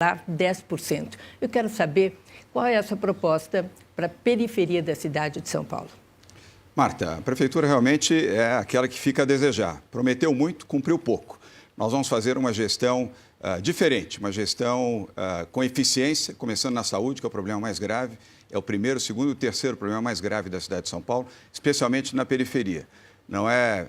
escolar 10%. Eu quero saber qual é essa proposta para a periferia da cidade de São Paulo. Marta, a prefeitura realmente é aquela que fica a desejar. Prometeu muito, cumpriu pouco. Nós vamos fazer uma gestão diferente, uma gestão com eficiência, começando na saúde, que é o problema mais grave. É o primeiro, segundo e terceiro problema mais grave da cidade de São Paulo, especialmente na periferia. Não é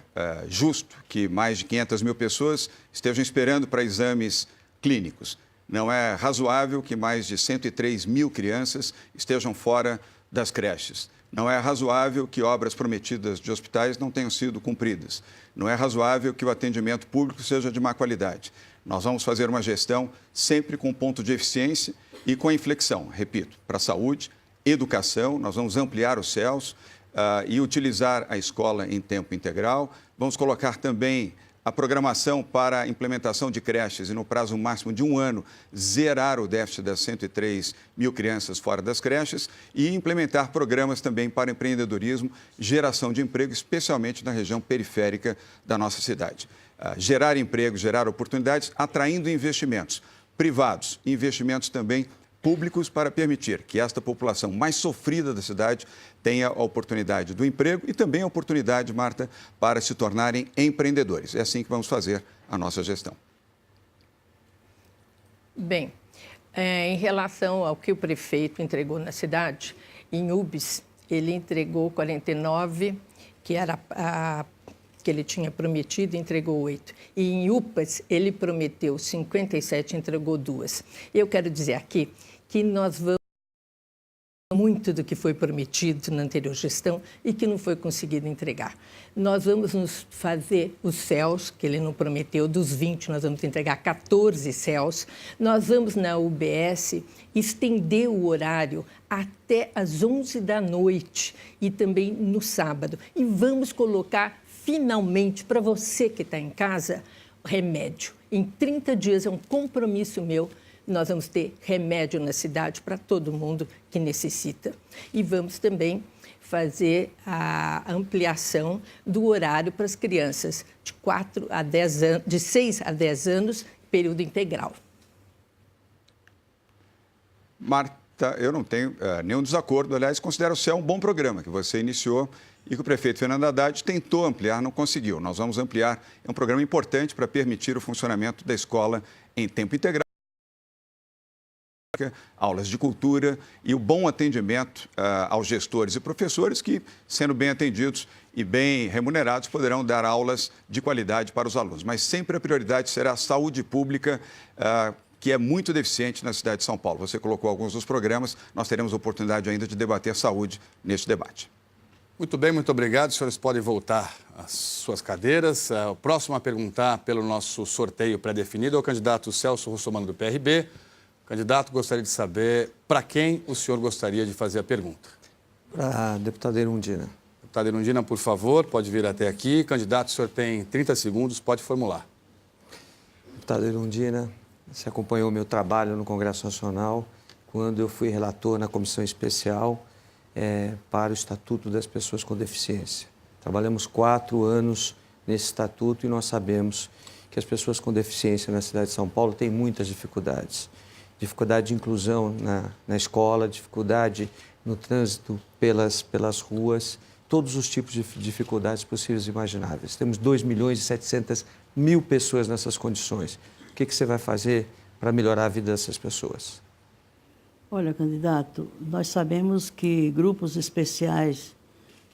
justo que mais de 500 mil pessoas estejam esperando para exames clínicos. Não é razoável que mais de 103 mil crianças estejam fora das creches. Não é razoável que obras prometidas de hospitais não tenham sido cumpridas. Não é razoável que o atendimento público seja de má qualidade. Nós vamos fazer uma gestão sempre com ponto de eficiência e com inflexão, repito, para a saúde, educação, nós vamos ampliar os CELS e utilizar a escola em tempo integral. Vamos colocar também a programação para a implementação de creches e, no prazo máximo de 1 ano, zerar o déficit das 103 mil crianças fora das creches e implementar programas também para empreendedorismo, geração de emprego, especialmente na região periférica da nossa cidade. Gerar emprego, gerar oportunidades, atraindo investimentos privados, investimentos também públicos para permitir que esta população mais sofrida da cidade tenha a oportunidade do emprego e também a oportunidade, Marta, para se tornarem empreendedores. É assim que vamos fazer a nossa gestão. Bem, em relação ao que o prefeito entregou na cidade, em UBS, ele entregou 49, que era que ele tinha prometido, entregou 8. E em UPAs, ele prometeu 57, entregou 2. Eu quero dizer aqui que nós vamos muito do que foi prometido na anterior gestão e que não foi conseguido entregar. Nós vamos nos fazer os CELS, que ele não prometeu, dos 20, nós vamos entregar 14 CELS. Nós vamos, na UBS, estender o horário até às 11 da noite e também no sábado. E vamos colocar, finalmente, para você que está em casa, remédio. Em 30 dias, é um compromisso meu, nós vamos ter remédio na cidade para todo mundo que necessita. E vamos também fazer a ampliação do horário para as crianças de 4 a 10 anos, de 6 a 10 anos, período integral. Marta, eu não tenho nenhum desacordo. Aliás, considero o CEL um bom programa que você iniciou e que o prefeito Fernando Haddad tentou ampliar, não conseguiu. Nós vamos ampliar. É um programa importante para permitir o funcionamento da escola em tempo integral, aulas de cultura e o bom atendimento aos gestores e professores que, sendo bem atendidos e bem remunerados, poderão dar aulas de qualidade para os alunos. Mas sempre a prioridade será a saúde pública, que é muito deficiente na cidade de São Paulo. Você colocou alguns dos programas, nós teremos oportunidade ainda de debater saúde neste debate. Muito bem, muito obrigado. Os senhores podem voltar às suas cadeiras. O próximo a perguntar pelo nosso sorteio pré-definido é o candidato Celso Russomano, do PRB. Candidato, gostaria de saber para quem o senhor gostaria de fazer a pergunta. Para a deputada Erundina. Deputada Erundina, por favor, pode vir até aqui. Candidato, o senhor tem 30 segundos, pode formular. Deputada Erundina, você acompanhou o meu trabalho no Congresso Nacional quando eu fui relator na comissão especial para o Estatuto das Pessoas com Deficiência. Trabalhamos 4 anos nesse estatuto e nós sabemos que as pessoas com deficiência na cidade de São Paulo têm muitas dificuldades. Dificuldade de inclusão na escola, dificuldade no trânsito pelas ruas, todos os tipos de dificuldades possíveis e imagináveis. Temos 2.700.000 pessoas nessas condições. O que você vai fazer para melhorar a vida dessas pessoas? Olha, candidato, nós sabemos que grupos especiais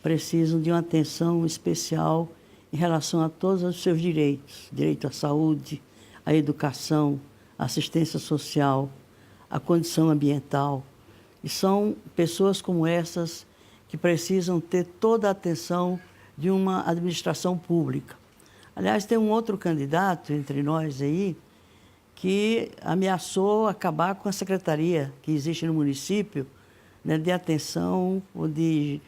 precisam de uma atenção especial em relação a todos os seus direitos. Direito à saúde, à educação, assistência social, a condição ambiental. E são pessoas como essas que precisam ter toda a atenção de uma administração pública. Aliás, tem um outro candidato entre nós aí que ameaçou acabar com a secretaria que existe no município, né, de atenção ou de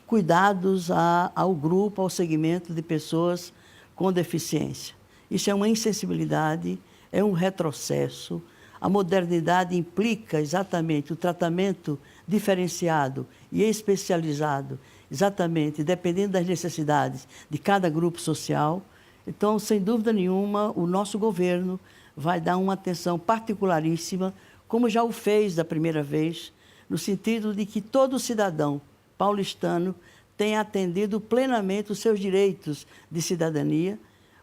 cuidados ao grupo, ao segmento de pessoas com deficiência. Isso é uma insensibilidade, é um retrocesso. A modernidade implica exatamente o tratamento diferenciado e especializado, exatamente dependendo das necessidades de cada grupo social. Então, sem dúvida nenhuma, o nosso governo vai dar uma atenção particularíssima, como já o fez da primeira vez, no sentido de que todo cidadão paulistano tenha atendido plenamente os seus direitos de cidadania,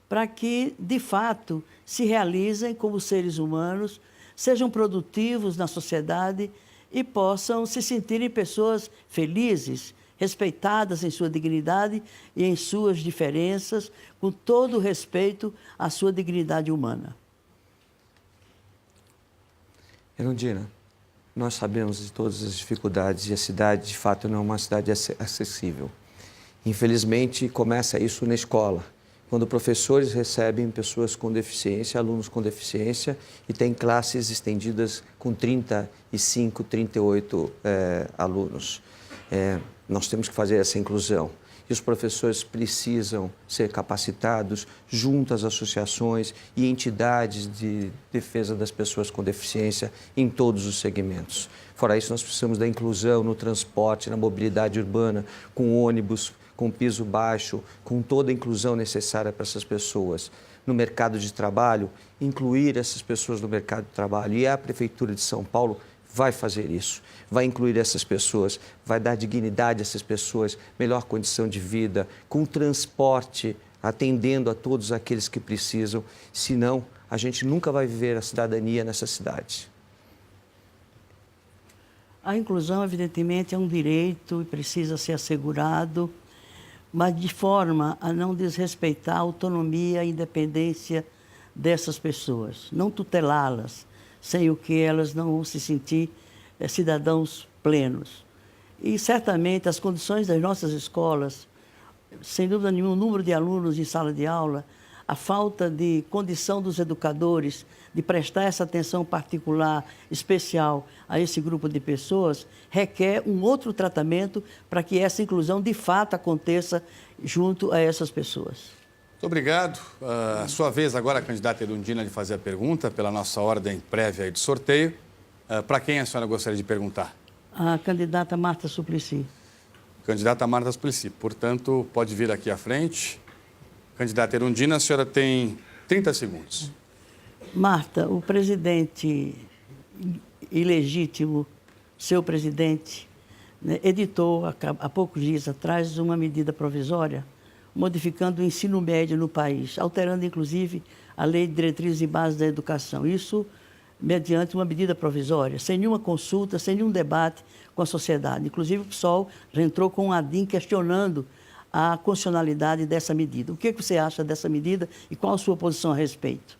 para que, de fato, se realizem como seres humanos, sejam produtivos na sociedade e possam se sentirem pessoas felizes, respeitadas em sua dignidade e em suas diferenças, com todo o respeito à sua dignidade humana. Erundina, nós sabemos de todas as dificuldades e a cidade, de fato, não é uma cidade acessível. Infelizmente, começa isso na escola, quando professores recebem pessoas com deficiência, alunos com deficiência, e tem classes estendidas com 35, 38 alunos. Nós temos que fazer essa inclusão. E os professores precisam ser capacitados junto às associações e entidades de defesa das pessoas com deficiência em todos os segmentos. Fora isso, nós precisamos da inclusão no transporte, na mobilidade urbana, com ônibus, com piso baixo, com toda a inclusão necessária para essas pessoas. No mercado de trabalho, incluir essas pessoas no mercado de trabalho. E a Prefeitura de São Paulo vai fazer isso, vai incluir essas pessoas, vai dar dignidade a essas pessoas, melhor condição de vida, com transporte, atendendo a todos aqueles que precisam. Senão, a gente nunca vai viver a cidadania nessa cidade. A inclusão, evidentemente, é um direito e precisa ser assegurado, mas de forma a não desrespeitar a autonomia e independência dessas pessoas, não tutelá-las, sem o que elas não vão se sentir cidadãos plenos. E, certamente, as condições das nossas escolas, sem dúvida nenhuma, o número de alunos em sala de aula, a falta de condição dos educadores de prestar essa atenção particular, especial a esse grupo de pessoas, requer um outro tratamento para que essa inclusão, de fato, aconteça junto a essas pessoas. Muito obrigado. A sua vez agora, a candidata Erundina, de fazer a pergunta pela nossa ordem prévia de sorteio. Para quem a senhora gostaria de perguntar? A candidata Marta Suplicy. Candidata Marta Suplicy. Portanto, pode vir aqui à frente. Candidata Erundina, a senhora tem 30 segundos. Marta, o presidente ilegítimo, seu presidente, né, editou há poucos dias atrás uma medida provisória modificando o ensino médio no país, alterando inclusive a Lei de Diretrizes e Bases da Educação. Isso mediante uma medida provisória, sem nenhuma consulta, sem nenhum debate com a sociedade. Inclusive o PSOL já entrou com um ADIM questionando a constitucionalidade dessa medida. O que você acha dessa medida e qual a sua posição a respeito?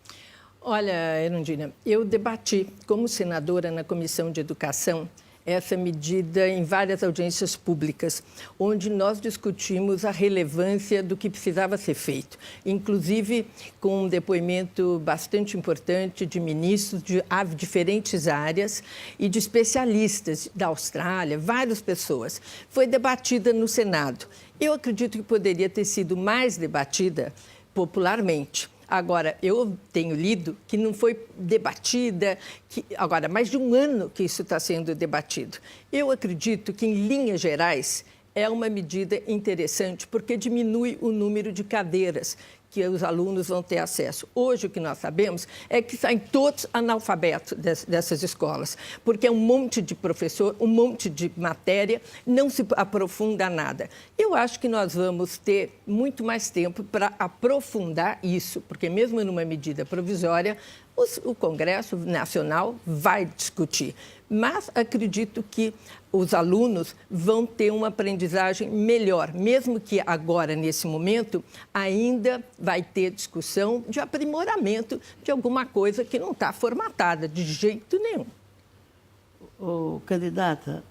Olha, Erundina, eu debati como senadora na Comissão de Educação essa medida em várias audiências públicas, onde nós discutimos a relevância do que precisava ser feito, inclusive com um depoimento bastante importante de ministros de diferentes áreas e de especialistas da Austrália, várias pessoas. Foi debatida no Senado. Eu acredito que poderia ter sido mais debatida popularmente. Agora, eu tenho lido que não foi debatida, agora, mais de um ano que isso está sendo debatido. Eu acredito que, em linhas gerais, é uma medida interessante, porque diminui o número de cadeiras que os alunos vão ter acesso. Hoje, o que nós sabemos é que saem todos analfabetos dessas escolas, porque é um monte de professor, um monte de matéria, não se aprofunda nada. Eu acho que nós vamos ter muito mais tempo para aprofundar isso, porque mesmo numa medida provisória, o Congresso Nacional vai discutir. Mas acredito que os alunos vão ter uma aprendizagem melhor, mesmo que agora, nesse momento, ainda vai ter discussão de aprimoramento de alguma coisa que não está formatada de jeito nenhum. Candidata,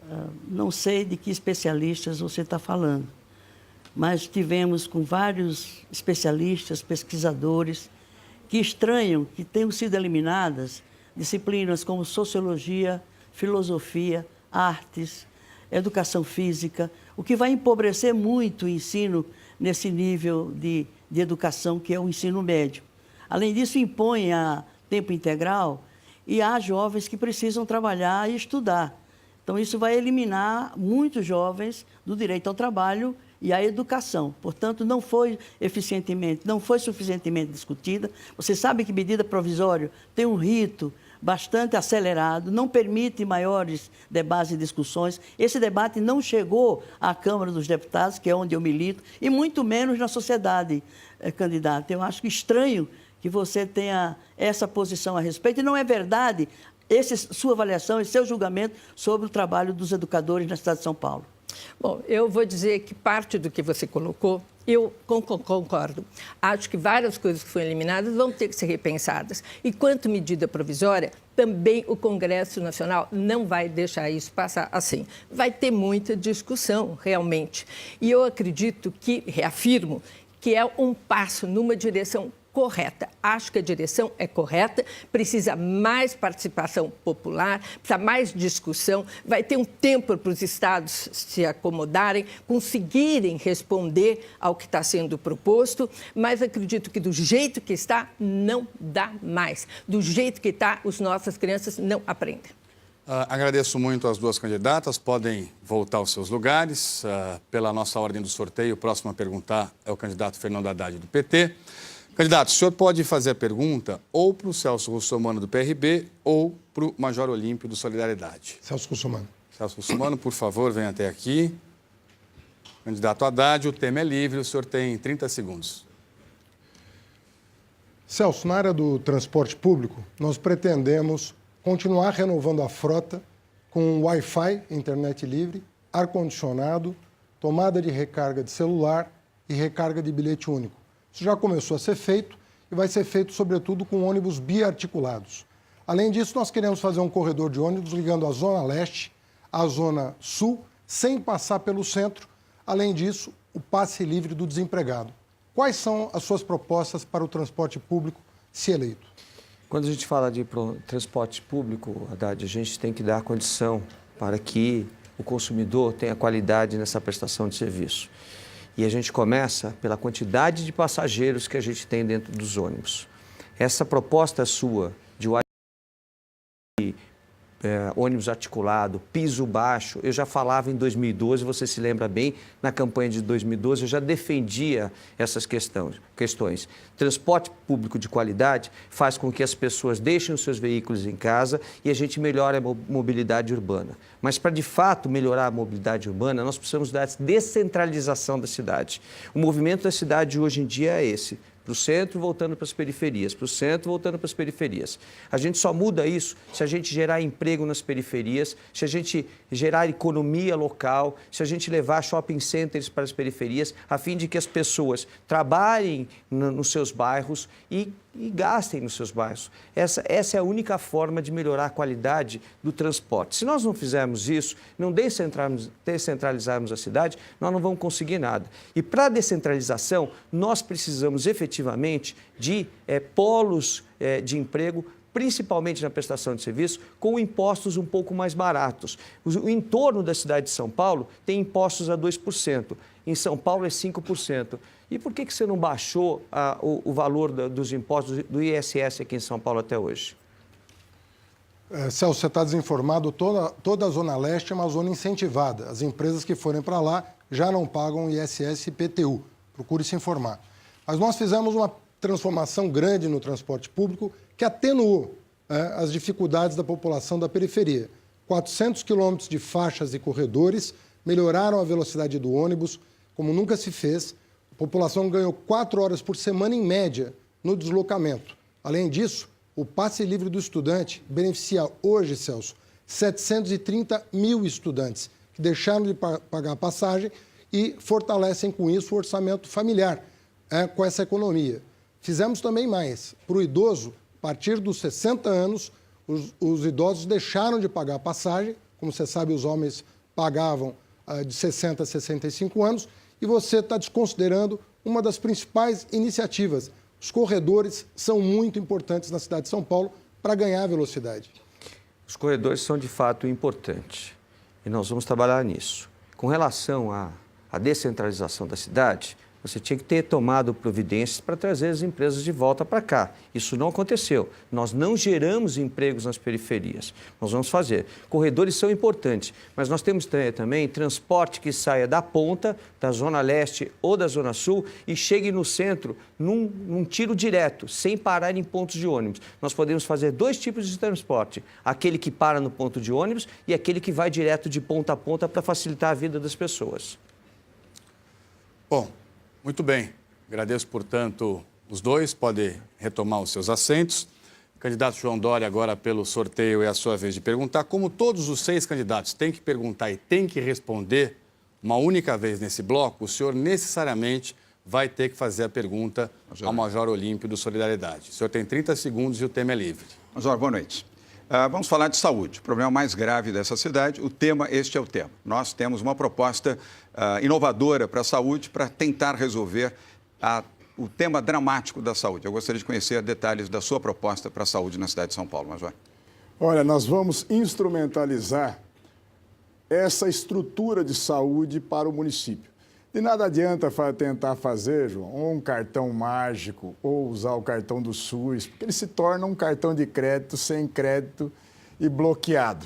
não sei de que especialistas você está falando, mas tivemos com vários especialistas, pesquisadores, que estranham que tenham sido eliminadas disciplinas como sociologia, filosofia, artes, educação física, o que vai empobrecer muito o ensino nesse nível de educação que é o ensino médio. Além disso, impõe a tempo integral e há jovens que precisam trabalhar e estudar. Então, isso vai eliminar muitos jovens do direito ao trabalho e a educação. Portanto, não foi suficientemente discutida. Você sabe que medida provisória tem um rito bastante acelerado, não permite maiores debates e discussões. Esse debate não chegou à Câmara dos Deputados, que é onde eu milito, e muito menos na sociedade, candidato. Eu acho estranho que você tenha essa posição a respeito, e não é verdade sua avaliação e seu julgamento sobre o trabalho dos educadores na cidade de São Paulo. Bom, eu vou dizer que parte do que você colocou, eu concordo. Acho que várias coisas que foram eliminadas vão ter que ser repensadas. E quanto medida provisória, também o Congresso Nacional não vai deixar isso passar assim. Vai ter muita discussão, realmente. E eu acredito reafirmo, que é um passo numa direção correta. Acho que a direção é correta, precisa mais participação popular, precisa mais discussão, vai ter um tempo para os estados se acomodarem, conseguirem responder ao que está sendo proposto, mas acredito que do jeito que está, não dá mais. Do jeito que está, as nossas crianças não aprendem. Agradeço muito às duas candidatas, podem voltar aos seus lugares. Pela nossa ordem do sorteio, o próximo a perguntar é o candidato Fernando Haddad, do PT. Candidato, o senhor pode fazer a pergunta ou para o Celso Russomano, do PRB, ou para o Major Olímpio, do Solidariedade. Celso Russomano. Celso Russomano, por favor, venha até aqui. Candidato Haddad, o tema é livre, o senhor tem 30 segundos. Celso, na área do transporte público, nós pretendemos continuar renovando a frota com Wi-Fi, internet livre, ar-condicionado, tomada de recarga de celular e recarga de bilhete único. Isso já começou a ser feito e vai ser feito, sobretudo, com ônibus biarticulados. Além disso, nós queremos fazer um corredor de ônibus ligando a Zona Leste à Zona Sul, sem passar pelo centro. Além disso, o passe livre do desempregado. Quais são as suas propostas para o transporte público, se eleito? Quando a gente fala de transporte público, Haddad, a gente tem que dar condição para que o consumidor tenha qualidade nessa prestação de serviço. E a gente começa pela quantidade de passageiros que a gente tem dentro dos ônibus. Essa proposta sua de ônibus articulado, piso baixo, eu já falava em 2012, você se lembra bem, na campanha de 2012 eu já defendia essas questões. Transporte público de qualidade faz com que as pessoas deixem os seus veículos em casa e a gente melhore a mobilidade urbana. Mas para de fato melhorar a mobilidade urbana, nós precisamos da descentralização da cidade. O movimento da cidade hoje em dia é esse. Para o centro, voltando para as periferias, para o centro, voltando para as periferias. A gente só muda isso se a gente gerar emprego nas periferias, se a gente gerar economia local, se a gente levar shopping centers para as periferias, a fim de que as pessoas trabalhem nos seus bairros e gastem nos seus bairros. Essa é a única forma de melhorar a qualidade do transporte. Se nós não fizermos isso, não descentralizarmos a cidade, nós não vamos conseguir nada. E para a descentralização, nós precisamos efetivamente de polos de emprego, principalmente na prestação de serviço, com impostos um pouco mais baratos. O entorno da cidade de São Paulo tem impostos a 2%, em São Paulo é 5%. E por que você não baixou o valor dos impostos do ISS aqui em São Paulo até hoje? Celso, você está desinformado, toda a Zona Leste é uma zona incentivada. As empresas que forem para lá já não pagam ISS e IPTU. Procure se informar. Mas nós fizemos uma transformação grande no transporte público que atenuou as dificuldades da população da periferia. 400 quilômetros de faixas e corredores melhoraram a velocidade do ônibus, como nunca se fez. A população ganhou 4 horas por semana, em média, no deslocamento. Além disso, o passe livre do estudante beneficia hoje, Celso, 730 mil estudantes que deixaram de pagar a passagem e fortalecem com isso o orçamento familiar, com essa economia. Fizemos também mais. Para o idoso, a partir dos 60 anos, os idosos deixaram de pagar a passagem. Como você sabe, os homens pagavam de 60 a 65 anos. E você está desconsiderando uma das principais iniciativas. Os corredores são muito importantes na cidade de São Paulo para ganhar velocidade. Os corredores são, de fato, importantes e nós vamos trabalhar nisso. Com relação à descentralização da cidade, Você tinha que ter tomado providências para trazer as empresas de volta para cá. Isso não aconteceu. Nós não geramos empregos nas periferias. Nós vamos fazer. Corredores são importantes, mas nós temos também transporte que saia da ponta, da Zona Leste ou da Zona Sul e chegue no centro num tiro direto, sem parar em pontos de ônibus. Nós podemos fazer 2 tipos de transporte. Aquele que para no ponto de ônibus e aquele que vai direto de ponta a ponta para facilitar a vida das pessoas. Bom, muito bem. Agradeço, portanto, os dois. Podem retomar os seus assentos. Candidato João Dória, agora pelo sorteio, é a sua vez de perguntar. Como todos os 6 candidatos têm que perguntar e têm que responder uma única vez nesse bloco, o senhor necessariamente vai ter que fazer a pergunta ao Major Olímpio do Solidariedade. O senhor tem 30 segundos e o tema é livre. Major, boa noite. Vamos falar de saúde, o problema mais grave dessa cidade. Este é o tema. Nós temos uma proposta inovadora para a saúde para tentar resolver o tema dramático da saúde. Eu gostaria de conhecer detalhes da sua proposta para a saúde na cidade de São Paulo, Major. Olha, nós vamos instrumentalizar essa estrutura de saúde para o município. De nada adianta tentar fazer, João, um cartão mágico ou usar o cartão do SUS, porque ele se torna um cartão de crédito sem crédito e bloqueado.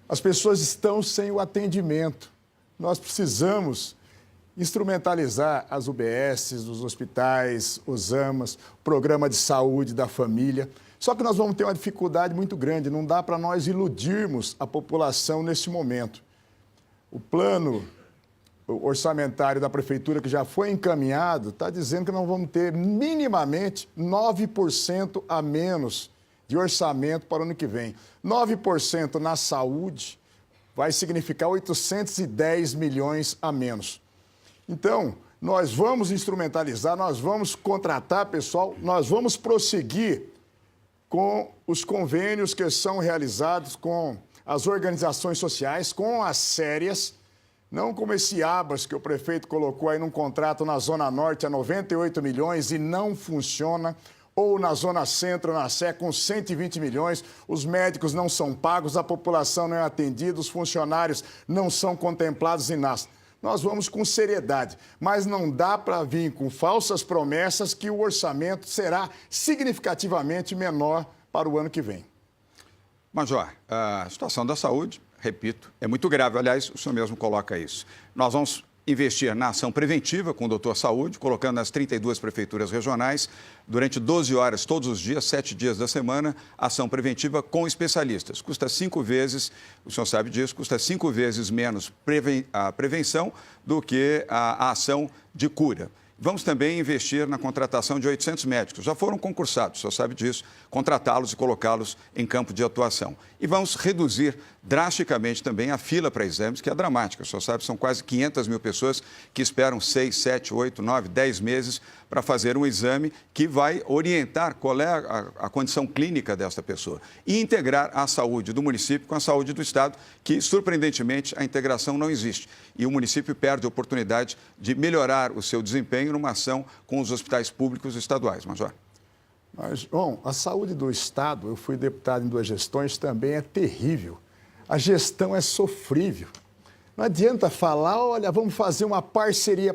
As pessoas estão sem o atendimento. Nós precisamos instrumentalizar as UBSs, os hospitais, os AMAs, o programa de saúde da família. Só que nós vamos ter uma dificuldade muito grande, não dá para nós iludirmos a população nesse momento. O plano orçamentário da Prefeitura, que já foi encaminhado, está dizendo que nós vamos ter minimamente 9% a menos de orçamento para o ano que vem. 9% na saúde vai significar 810 milhões a menos. Então, nós vamos instrumentalizar, nós vamos contratar pessoal, nós vamos prosseguir com os convênios que são realizados com as organizações sociais, com as sérias, não como esse ABAS que o prefeito colocou aí num contrato na Zona Norte a 98 milhões e não funciona, ou na Zona Centro, na Sé, com 120 milhões, os médicos não são pagos, a população não é atendida, os funcionários não são contemplados em nada. Nós vamos com seriedade, mas não dá para vir com falsas promessas que o orçamento será significativamente menor para o ano que vem. Major, a situação da saúde, repito, é muito grave. Aliás, o senhor mesmo coloca isso. Nós vamos investir na ação preventiva com o Doutor Saúde, colocando nas 32 prefeituras regionais, durante 12 horas todos os dias, 7 dias da semana, ação preventiva com especialistas. Custa 5 vezes, o senhor sabe disso, custa 5 vezes menos a prevenção do que a ação de cura. Vamos também investir na contratação de 800 médicos. Já foram concursados, o senhor sabe disso, contratá-los e colocá-los em campo de atuação. E vamos reduzir drasticamente também a fila para exames, que é dramática. O senhor sabe, são quase 500 mil pessoas que esperam 6, 7, 8, 9, 10 meses para fazer um exame que vai orientar qual é a condição clínica desta pessoa e integrar a saúde do município com a saúde do Estado, que, surpreendentemente, a integração não existe. E o município perde a oportunidade de melhorar o seu desempenho numa ação com os hospitais públicos estaduais. Major. Mas, bom, a saúde do Estado, eu fui deputado em 2 gestões, também é terrível. A gestão é sofrível. Não adianta falar, olha, vamos fazer uma parceria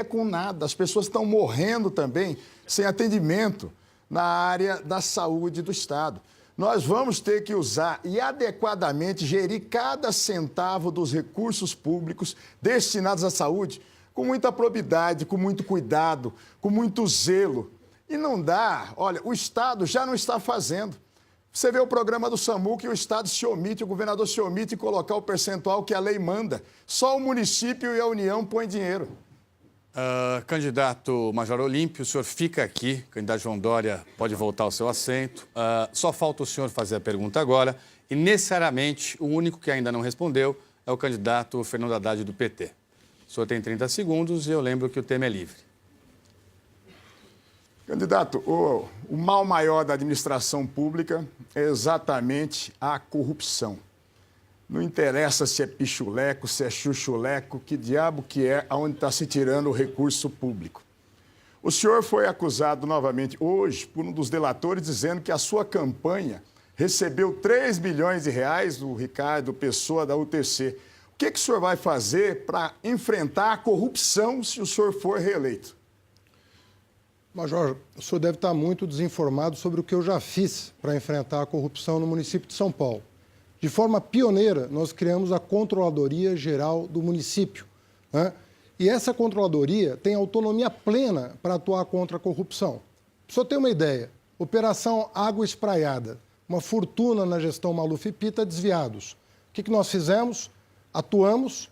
com nada. As pessoas estão morrendo também sem atendimento na área da saúde do Estado. Nós vamos ter que usar e adequadamente gerir cada centavo dos recursos públicos destinados à saúde com muita probidade, com muito cuidado, com muito zelo. E não dá, olha, o Estado já não está fazendo. Você vê o programa do SAMU que o Estado se omite, o governador se omite em colocar o percentual que a lei manda. Só o município e a União põem dinheiro. Candidato Major Olímpio, o senhor fica aqui. Candidato João Dória pode voltar ao seu assento. Só falta o senhor fazer a pergunta agora. E, necessariamente, o único que ainda não respondeu é o candidato Fernando Haddad do PT. O senhor tem 30 segundos e eu lembro que o tema é livre. Candidato, o mal maior da administração pública é exatamente a corrupção. Não interessa se é pichuleco, se é chuchuleco, que diabo que é aonde está se tirando o recurso público. O senhor foi acusado novamente hoje por um dos delatores dizendo que a sua campanha recebeu 3 milhões de reais do Ricardo Pessoa da UTC. O que o senhor vai fazer para enfrentar a corrupção se o senhor for reeleito? Major, o senhor deve estar muito desinformado sobre o que eu já fiz para enfrentar a corrupção no município de São Paulo. De forma pioneira, nós criamos a Controladoria Geral do município, né? E essa controladoria tem autonomia plena para atuar contra a corrupção. Para o senhor ter uma ideia, Operação Água Espraiada, uma fortuna na gestão Maluf e Pita desviados. O que nós fizemos? Atuamos,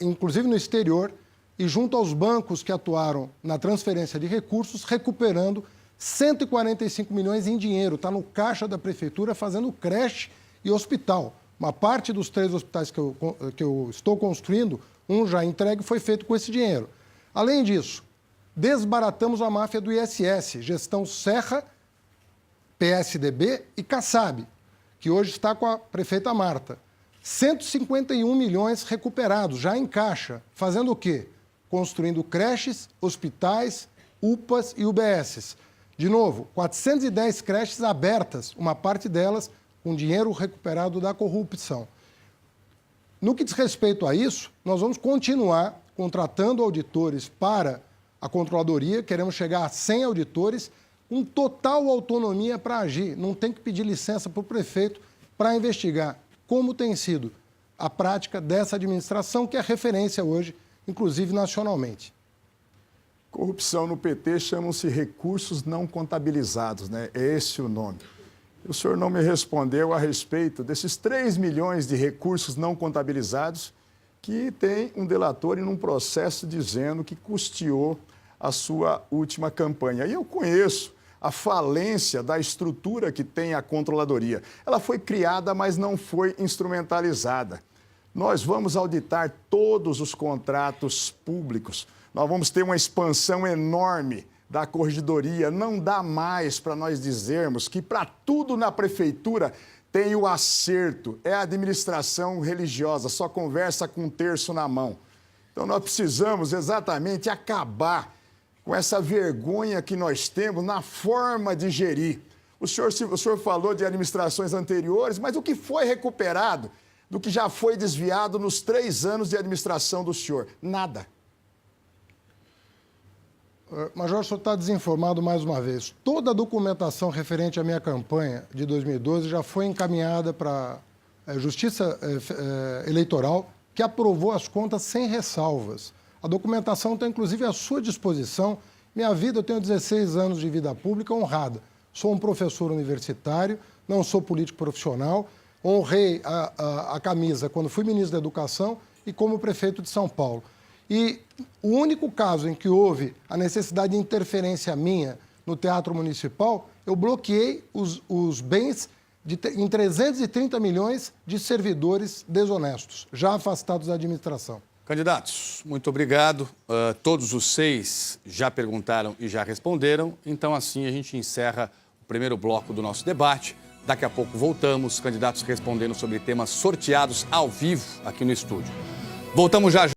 inclusive no exterior, e junto aos bancos que atuaram na transferência de recursos, recuperando 145 milhões em dinheiro. Está no caixa da prefeitura fazendo creche e hospital. Uma parte dos 3 hospitais que eu estou construindo, um já entregue, foi feito com esse dinheiro. Além disso, desbaratamos a máfia do ISS, gestão Serra, PSDB e Kassab, que hoje está com a prefeita Marta. 151 milhões recuperados, já em caixa. Fazendo o quê? Construindo creches, hospitais, UPAs e UBSs. De novo, 410 creches abertas, uma parte delas com dinheiro recuperado da corrupção. No que diz respeito a isso, nós vamos continuar contratando auditores para a controladoria, queremos chegar a 100 auditores, com total autonomia para agir. Não tem que pedir licença para o prefeito para investigar como tem sido a prática dessa administração, que é referência hoje, inclusive nacionalmente. Corrupção no PT chamam-se recursos não contabilizados, né? É esse o nome. O senhor não me respondeu a respeito desses 3 milhões de recursos não contabilizados que tem um delator em um processo dizendo que custeou a sua última campanha. E eu conheço a falência da estrutura que tem a controladoria. Ela foi criada, mas não foi instrumentalizada. Nós vamos auditar todos os contratos públicos. Nós vamos ter uma expansão enorme da corregedoria. Não dá mais para nós dizermos que para tudo na prefeitura tem o acerto. É a administração religiosa, só conversa com um terço na mão. Então nós precisamos exatamente acabar com essa vergonha que nós temos na forma de gerir. O senhor falou de administrações anteriores, mas o que foi recuperado do que já foi desviado nos 3 anos de administração do senhor? Nada. Major, o senhor está desinformado mais uma vez. Toda a documentação referente à minha campanha de 2012 já foi encaminhada para a Justiça Eleitoral, que aprovou as contas sem ressalvas. A documentação está, inclusive, à sua disposição. Minha vida, eu tenho 16 anos de vida pública honrada. Sou um professor universitário, não sou político profissional, honrei a camisa quando fui ministro da Educação e como prefeito de São Paulo. E o único caso em que houve a necessidade de interferência minha no Teatro Municipal, eu bloqueei os bens em 330 milhões de servidores desonestos, já afastados da administração. Candidatos, muito obrigado. Todos os 6 já perguntaram e já responderam. Então, assim, a gente encerra o primeiro bloco do nosso debate. Daqui a pouco voltamos, candidatos respondendo sobre temas sorteados ao vivo aqui no estúdio. Voltamos já.